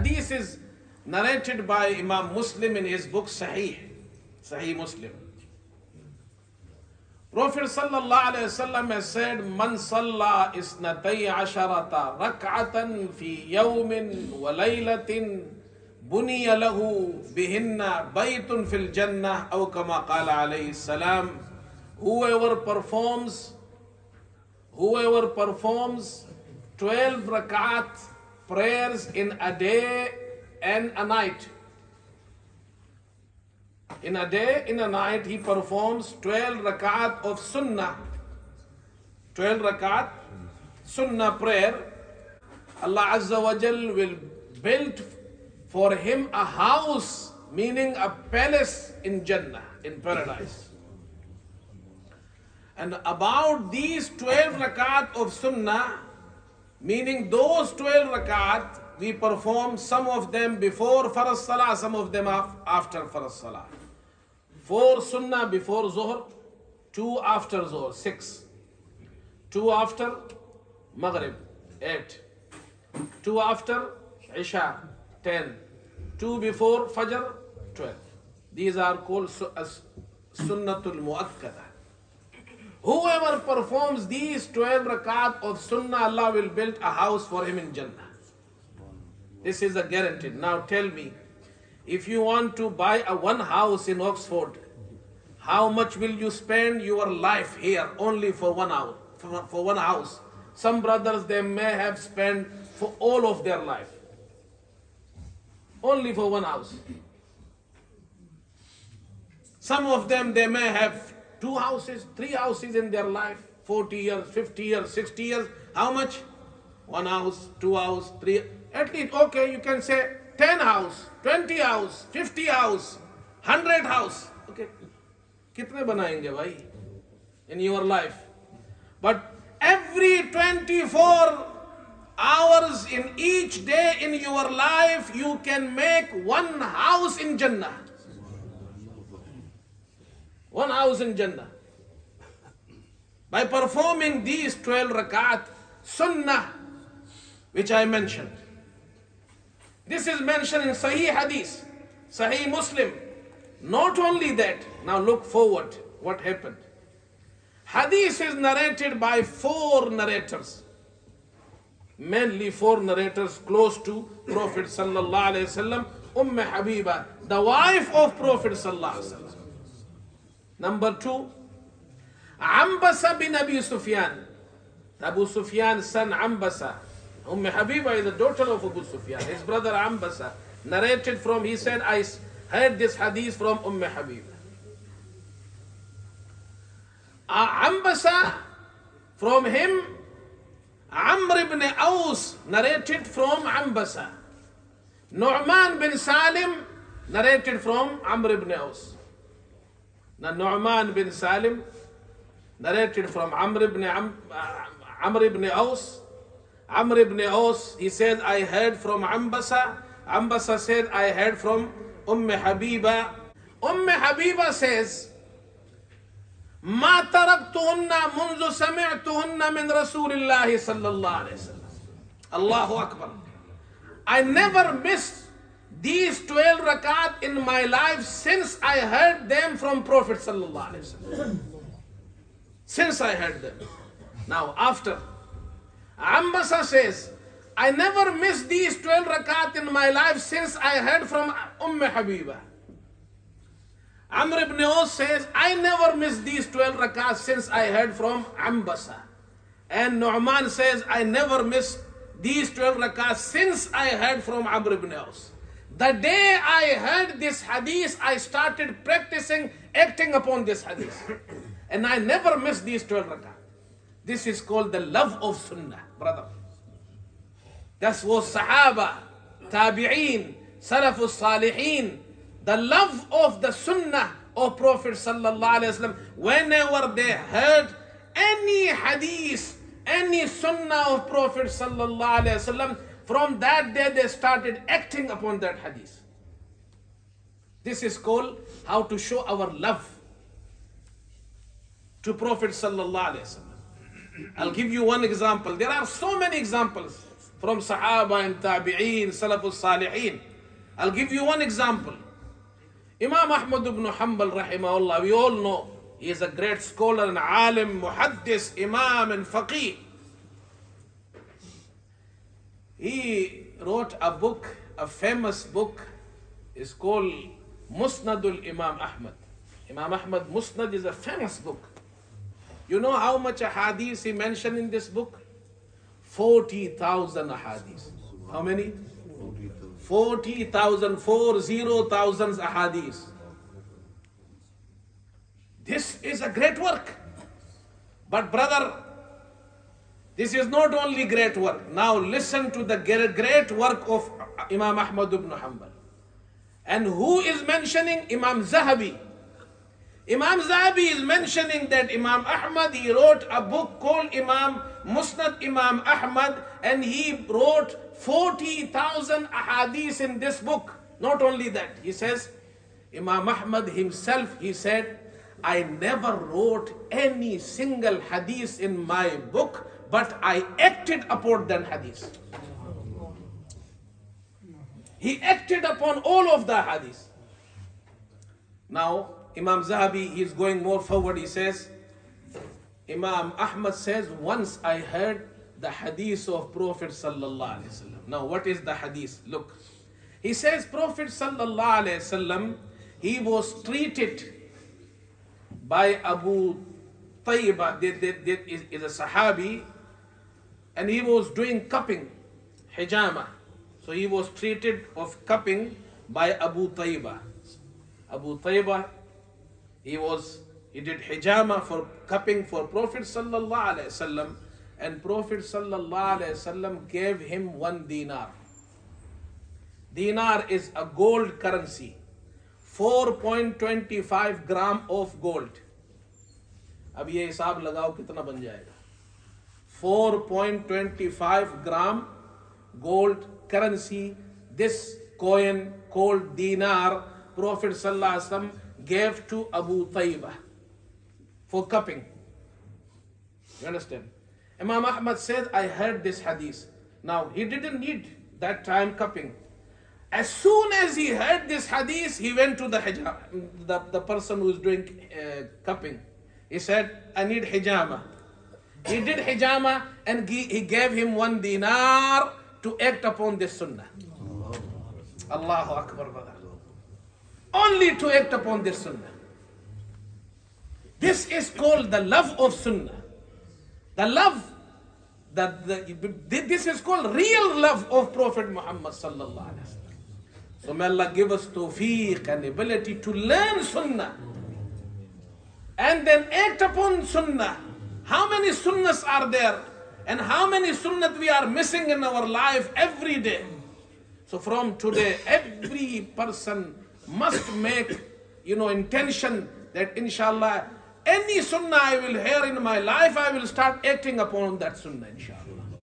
Hadith is narrated by Imam Muslim in his book Sahih Muslim. Prophet sallallahu alaihi wasallam has said, "Man salla isnatay asharata rak'atan fi yawmin wa laylatin buniya lahu bihinna baytun fil jannah aw kama qala alayhi salam." Whoever performs 12 rakat prayers in a day and a night. In a day, in a night, he performs 12 rakat of sunnah. 12 rakat sunnah prayer. Allah Azza wa Jal will build for him a house, meaning a palace in Jannah, in paradise. And about these 12 rakat of sunnah, meaning those 12 rakat, we perform some of them before Farz Salah, some of them after Farz Salah. 4 sunnah before Zuhr, 2 after Zuhr, 6. 2 after Maghrib, 8. 2 after Isha, 10. 2 before Fajr, 12. These are called Sunnatul Mu'akkada. Whoever performs these 12 rakat of sunnah, Allah will build a house for him in Jannah. This is a guaranteed. Now tell me, if you want to buy one house in Oxford, how much will you spend your life here only for one hour, for one house? Some brothers, they may have spent for all of their life, only for one house. Some of them, they may have 2 houses, 3 houses in their life, 40 years, 50 years, 60 years. How much? 1 house, 2 house, 3. At least, okay, you can say 10 house, 20 house, 50 house, 100 house. Okay. Kitne banayenge bhai in your life? But every 24 hours in each day in your life, you can make 1 house in Jannah. 1 house in Jannah. By performing these 12 rakat sunnah, which I mentioned. This is mentioned in Sahih Hadith, Sahih Muslim. Not only that, now look forward, what happened. Hadith is narrated by 4 narrators. Mainly 4 narrators close to Prophet sallallahu alaihi wasallam. Habiba, the wife of Prophet sallallahu alaihi wasallam. Number 2, Ambasa bin Abi Sufyan. Abu Sufyan's son Ambasa. Habiba is the daughter of Abu Sufyan. His brother Ambasa narrated from, he said, I heard this hadith from Habiba. Ambasa, from him, Amr ibn Aus narrated from Ambasa. Nu'man bin Salim narrated from Amr ibn Aus. Now Nu'man bin Salim narrated from Amr ibn Aus. Amr ibn Aus, he said, I heard from Ambasa. Ambasa said, I heard from Habiba. Habiba says, ما تركتهن منذ سمعتهن من رسول الله صلى الله عليه وسلم. Allahu Akbar. I never missed these 12 rakat in my life since I heard them from Prophet sallallahu alaihi wasallam. Since I heard them. Now after, Ambasa says, I never missed these 12 rakat in my life since I heard from Habiba. Amr ibn Aus says, I never missed these 12 rakats since I heard from Ambasa. And Nu'man says, I never missed these 12 rakats since I heard from Amr ibn Aus. The day I heard this hadith, I started practicing, acting upon this hadith. And I never missed these 12 rakats. This is called the love of sunnah, brother. That was Sahaba, Tabi'een, Salafus Salihin. The love of the sunnah of Prophet sallallahu alaihi wasallam. Whenever they heard any hadith, any sunnah of Prophet sallallahu alaihi wasallam, from that day they started acting upon that hadith. This is called how to show our love to Prophet sallallahu alaihi wasallam. I'll give you one example. There are so many examples. from Sahaba and Tabi'een, Salafus Salihin. I'll give you one example. Imam Ahmad ibn Hanbal rahimahullah, we all know he is a great scholar and alim, muhaddis, imam and faqih. He wrote a book, a famous book, is called Musnadul Imam Ahmad. Imam Ahmad Musnad is a famous book. You know how much ahadith he mentioned in this book? 40,000 ahadith. How many? 40,000, 40,000 ahadith. This is a great work. But brother, this is not only great work. Now listen to the great work of Imam Ahmad ibn Hanbal. And who is mentioning? Imam Zahabi. Imam Zahabi is mentioning that Imam Ahmad, he wrote a book called Musnad Imam Ahmad, and he wrote 40,000 ahadith in this book. Not only that, he says, Imam Ahmad himself, he said, I never wrote any single hadith in my book, but I acted upon that hadith. He acted upon all of the hadith. Now, Imam Zahabi, he is going more forward. He says, Imam Ahmad says, once I heard the hadith of Prophet sallallahu alaihi wasallam. Now, what is the hadith? Look, he says, Prophet sallallahu alaihi wasallam, he was treated by Abu Tayyibah, is a Sahabi, and he was doing cupping, hijama. So he was treated of cupping by Abu Tayyibah. Abu Tayyibah, he did hijama for cupping for Prophet sallallahu alaihi wasallam, and Prophet sallallahu alaihi wasallam gave him 1 dinar. Dinar is a gold currency, 4.25 gram of gold. अब ये हिसाब लगाओ कितना बन जाएगा. 4.25 gram gold currency. This coin called dinar, Prophet sallallahu alaihi wasallam gave to Abu Tayyibah for cupping. You understand? Imam Ahmad said, I heard this hadith. Now, he didn't need that time cupping. As soon as he heard this hadith, he went to the hijama, the person who is doing cupping. He said, I need hijama. He did hijama, and he gave him 1 dinar to act upon this sunnah. Allahu Akbar, brother. Only to act upon this sunnah. This is called the love of sunnah. The love, this is called real love of Prophet Muhammad sallallahu alaihi wasallam. So may Allah give us tawfiq and ability to learn sunnah and then act upon sunnah. How many sunnahs are there, and how many sunnah we are missing in our life every day? So from today, every person must make, intention that inshallah, any sunnah I will hear in my life, I will start acting upon that sunnah inshallah.